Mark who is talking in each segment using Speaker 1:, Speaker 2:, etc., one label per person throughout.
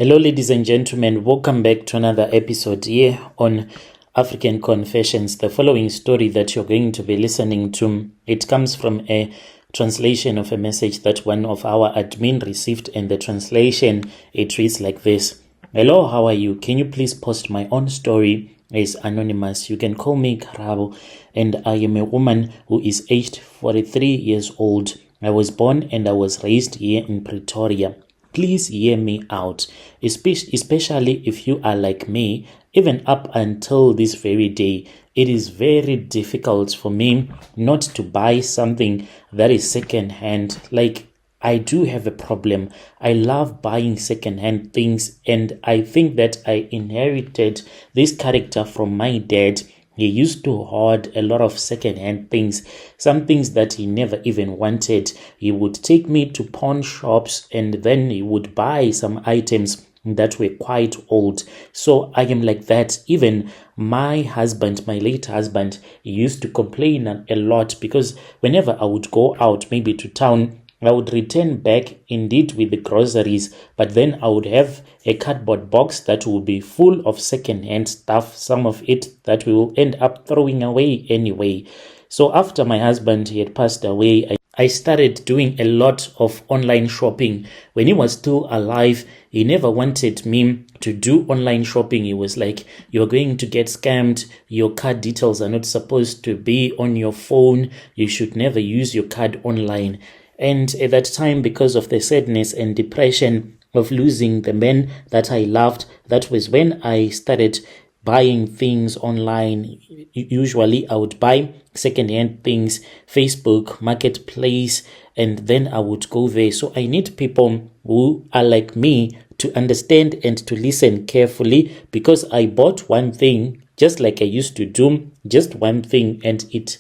Speaker 1: Hello, ladies and gentlemen. Welcome back to another episode here on African Confessions. The following story that you're going to be listening to, it comes from a translation of a message that one of our admin received, and the translation, it reads like this. Hello, how are you? Can you please post my own story as anonymous? You can call me Karabo, and I am a woman who is aged 43 years old. I was born and I was raised here in Pretoria. Please hear me out, especially if you are like me. Even up until this very day, it is very difficult for me not to buy something that is second-hand. Like, I do have a problem. I love buying second-hand things, and I think that I inherited this character from my dad. He used to hoard a lot of second-hand things, some things that he never even wanted. He would take me to pawn shops, and then he would buy some items that were quite old. So I am like that. Even my husband, my late husband, he used to complain a lot because whenever I would go out, maybe to town, I would return back indeed with the groceries, but then I would have a cardboard box that will be full of second-hand stuff, some of it that we will end up throwing away anyway. So after my husband he had passed away, I started doing a lot of online shopping. When he was still alive, he never wanted me to do online shopping. He was like, you're going to get scammed. Your card details are not supposed to be on your phone. You should never use your card online. And at that time, because of the sadness and depression of losing the man that I loved, that was when I started buying things online. Usually I would buy second-hand things, Facebook, Marketplace, and then I would go there. So I need people who are like me to understand and to listen carefully, because I bought one thing just like I used to do, just one thing, and it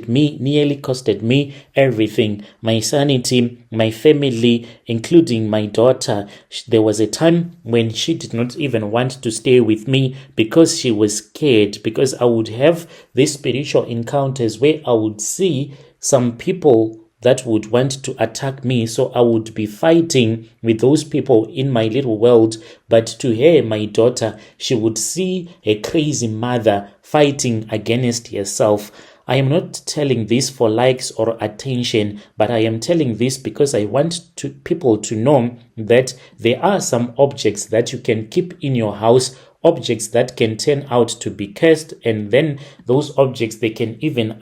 Speaker 1: nearly costed me everything, my sanity, my family, including my daughter. There was a time when she did not even want to stay with me because she was scared, because I would have these spiritual encounters where I would see some people that would want to attack me. So I would be fighting with those people in my little world. But to her, my daughter, she would see a crazy mother fighting against herself. I am not telling this for likes or attention, but I am telling this because I want people to know that there are some objects that you can keep in your house, objects that can turn out to be cursed, and then those objects, they can even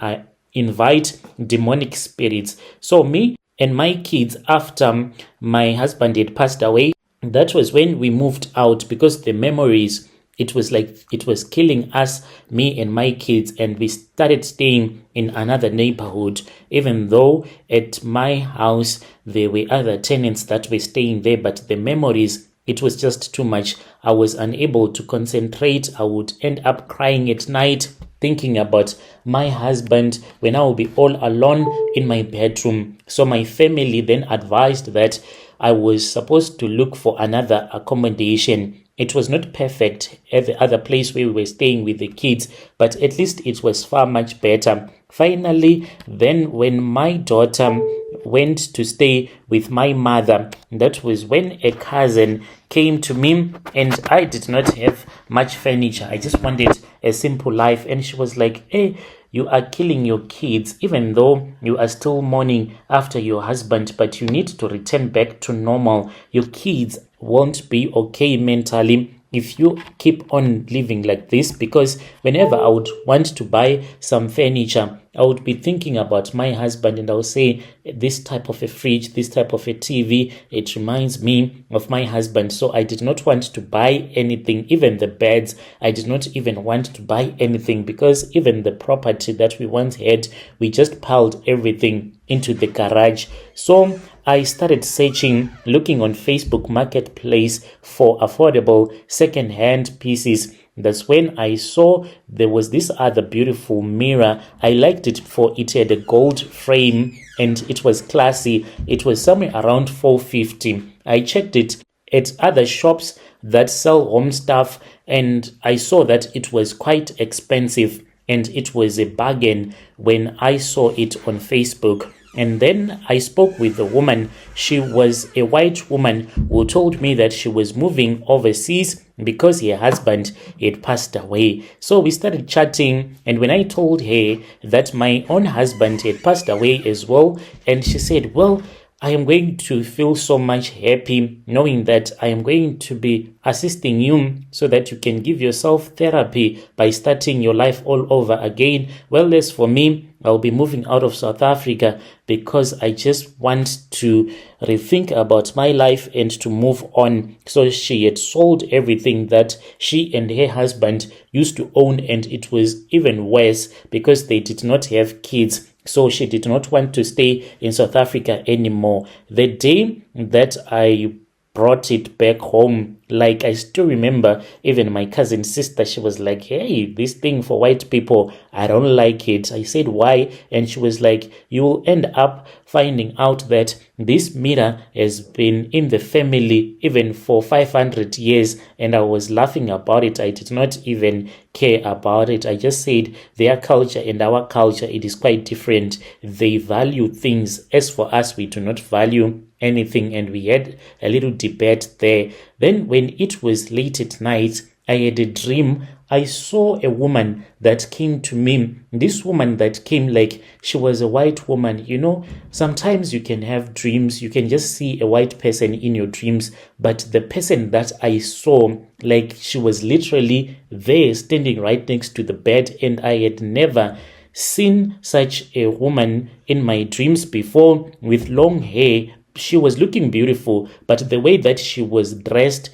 Speaker 1: invite demonic spirits. So me and my kids, after my husband had passed away, that was when we moved out, because the memories, it was like it was killing us, me and my kids, and we started staying in another neighborhood. Even though at my house there were other tenants that were staying there, but the memories, it was just too much. I was unable to concentrate. I would end up crying at night, thinking about my husband when I will be all alone in my bedroom. So my family then advised that I was supposed to look for another accommodation. It was not perfect at the other place where we were staying with the kids, but at least it was far much better. Finally, then when my daughter went to stay with my mother, that was when a cousin came to me, and I did not have much furniture. I just wanted a simple life. And she was like, hey, you are killing your kids, even though you are still mourning after your husband, but you need to return back to normal. Your kids won't be okay mentally if you keep on living like this, because whenever I would want to buy some furniture, I would be thinking about my husband, and I would say, this type of a fridge, this type of a TV, it reminds me of my husband. So I did not want to buy anything, even the beds. I did not even want to buy anything, because even the property that we once had, we just piled everything into the garage. So I started searching, looking on Facebook Marketplace for affordable second-hand pieces. That's when I saw there was this other beautiful mirror. I liked it for it had a gold frame and it was classy. It was somewhere around $450. I checked it at other shops that sell home stuff, and I saw that it was quite expensive, and it was a bargain when I saw it on Facebook. And then I spoke with the woman. She was a white woman who told me that she was moving overseas because her husband had passed away. So we started chatting, and when I told her that my own husband had passed away as well, and she said, well, I am going to feel so much happy knowing that I am going to be assisting you so that you can give yourself therapy by starting your life all over again. Well, as for me, I'll be moving out of South Africa because I just want to rethink about my life and to move on. So she had sold everything that she and her husband used to own, and it was even worse because they did not have kids. So she did not want to stay in South Africa anymore. The day that I brought it back home, like I still remember even my cousin sister, she was like, hey, this thing for white people, I don't like it. I said, why? And she was like, you will end up finding out that this mirror has been in the family even for 500 years. And I was laughing about it. I did not even care about it. I just said their culture and our culture, it is quite different. They value things. As for us, we do not value anything. And we had a little debate there. Then when it was late at night, I had a dream. I saw a woman that came to me. This woman that came, like, she was a white woman. You know, sometimes you can have dreams. You can just see a white person in your dreams. But the person that I saw, like, she was literally there standing right next to the bed. And I had never seen such a woman in my dreams before, with long hair. She was looking beautiful, but the way that she was dressed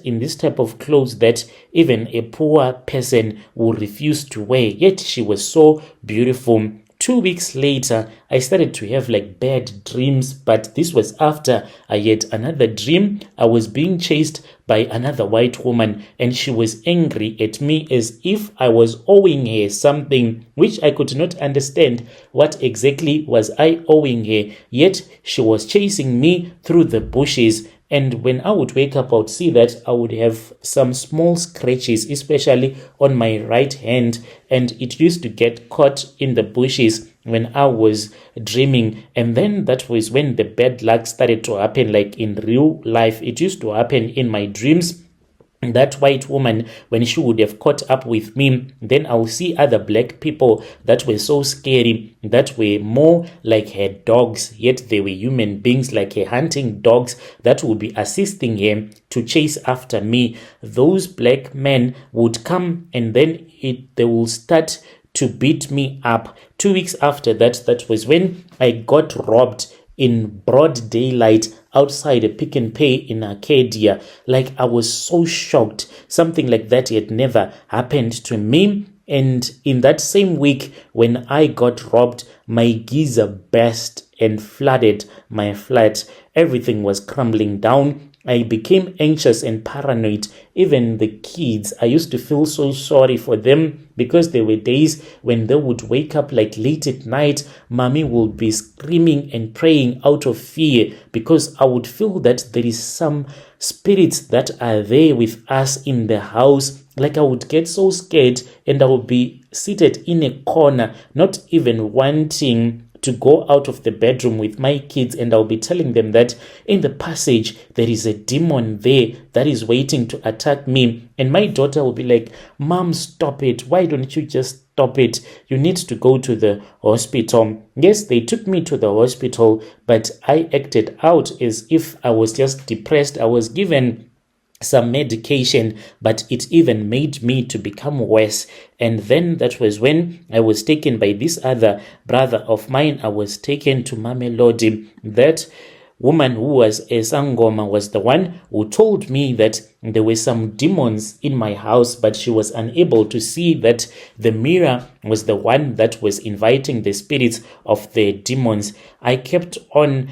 Speaker 1: in this type of clothes that even a poor person would refuse to wear. Yet she was so beautiful. 2 weeks later, I started to have like bad dreams, but this was after I had another dream. I was being chased by another white woman, and she was angry at me as if I was owing her something, which I could not understand. What exactly was I owing her? Yet she was chasing me through the bushes. And when I would wake up, I would see that I would have some small scratches, especially on my right hand. And it used to get caught in the bushes when I was dreaming. And then that was when the bad luck started to happen, like in real life. It used to happen in my dreams. That white woman, when she would have caught up with me, then I'll see other black people that were so scary, that were more like her dogs, yet they were human beings, like her hunting dogs that would be assisting her to chase after me. Those black men would come, and then they will start to beat me up. 2 weeks after that, that was when I got robbed in broad daylight outside a Pick n Pay in Arcadia. Like, I was so shocked. Something like that had never happened to me. And in that same week, when I got robbed, my geyser burst and flooded my flat. Everything was crumbling down. I became anxious and paranoid. Even the kids, I used to feel so sorry for them, because there were days when they would wake up like late at night. Mommy would be screaming and praying out of fear, because I would feel that there is some spirits that are there with us in the house. Like, I would get so scared, and I would be seated in a corner, not even wanting to go out of the bedroom with my kids, and I'll be telling them that in the passage there is a demon there that is waiting to attack me. And my daughter will be like, Mom, stop it. Why don't you just stop it? You need to go to the hospital. Yes, they took me to the hospital, but I acted out as if I was just depressed. I was given some medication, but it even made me to become worse. And then that was when I was taken by this other brother of mine. I was taken to Mamelodi. That woman who was a Sangoma was the one who told me that there were some demons in my house, but she was unable to see that the mirror was the one that was inviting the spirits of the demons. I kept on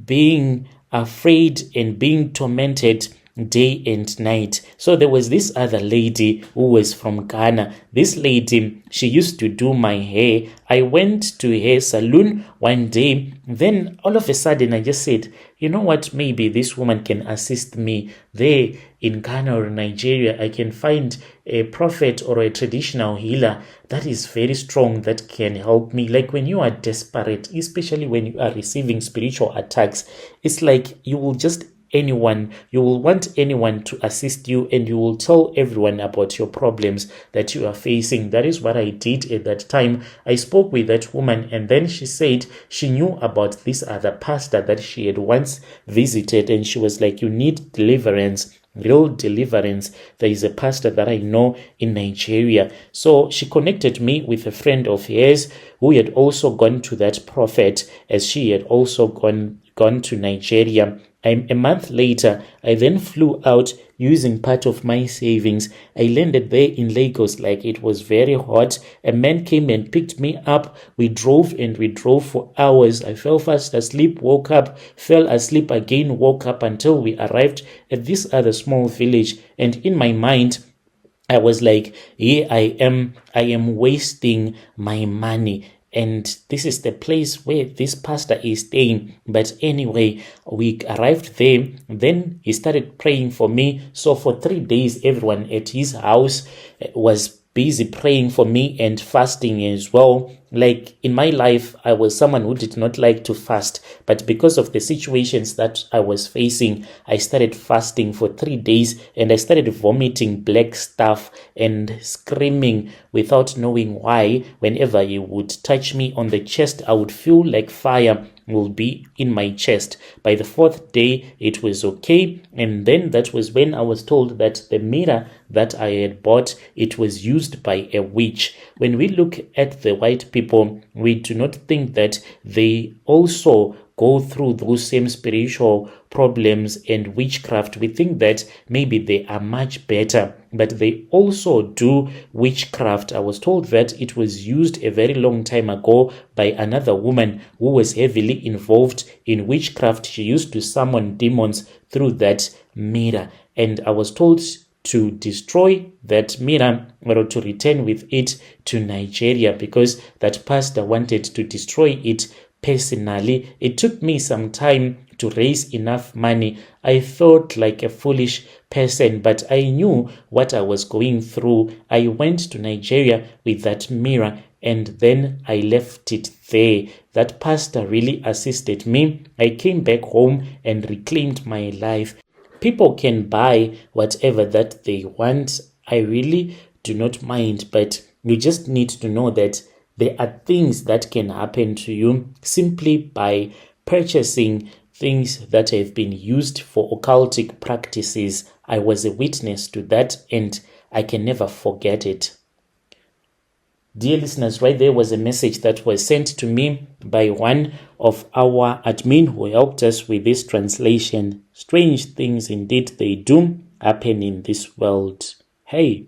Speaker 1: being afraid and being tormented day and night. So there was this other lady who was from Ghana. This lady, she used to do my hair. I went to her salon one day. Then all of a sudden I just said, you know what, maybe this woman can assist me there in Ghana or Nigeria. I can find a prophet or a traditional healer that is very strong that can help me. Like when you are desperate, especially when you are receiving spiritual attacks, it's like you will want anyone to assist you, and you will tell everyone about your problems that you are facing. That is what I did at that time. I spoke with that woman, and then she said she knew about this other pastor that she had once visited, and she was like, you need deliverance, real deliverance. There is a pastor that I know in Nigeria. So she connected me with a friend of hers who had also gone to that prophet, as she had also gone to Nigeria. A month later, I then flew out using part of my savings. I landed there in Lagos like it was very hot. A man came and picked me up. We drove for hours. I fell fast asleep, woke up, fell asleep again, woke up until we arrived at this other small village. And in my mind, I was like, here I am wasting my money. And this is the place where this pastor is staying. But anyway, we arrived there. Then he started praying for me. So for 3 days, everyone at his house was busy praying for me and fasting as well. Like in my life, I was someone who did not like to fast, but because of the situations that I was facing, I started fasting for 3 days, and I started vomiting black stuff and screaming without knowing why. Whenever he would touch me on the chest, I would feel like fire will be in my chest. By the 4th day, it was okay. And then that was when I was told that the mirror that I had bought, it was used by a witch. When we look at the white people, we do not think that they also go through those same spiritual problems and witchcraft. We think that maybe they are much better, but they also do witchcraft. I was told that it was used a very long time ago by another woman who was heavily involved in witchcraft. She used to summon demons through that mirror, and I was told to destroy that mirror or to return with it to Nigeria because that pastor wanted to destroy it personally. It took me some time to raise enough money. I felt like a foolish person, but I knew what I was going through. I went to Nigeria with that mirror, and then I left it there. That pastor really assisted me. I came back home and reclaimed my life. People can buy whatever that they want. I really do not mind, but you just need to know that there are things that can happen to you simply by purchasing things that have been used for occultic practices. I was a witness to that, and I can never forget it. Dear listeners, right there was a message that was sent to me by one of our admin who helped us with this translation. Strange things indeed they do happen in this world. Hey,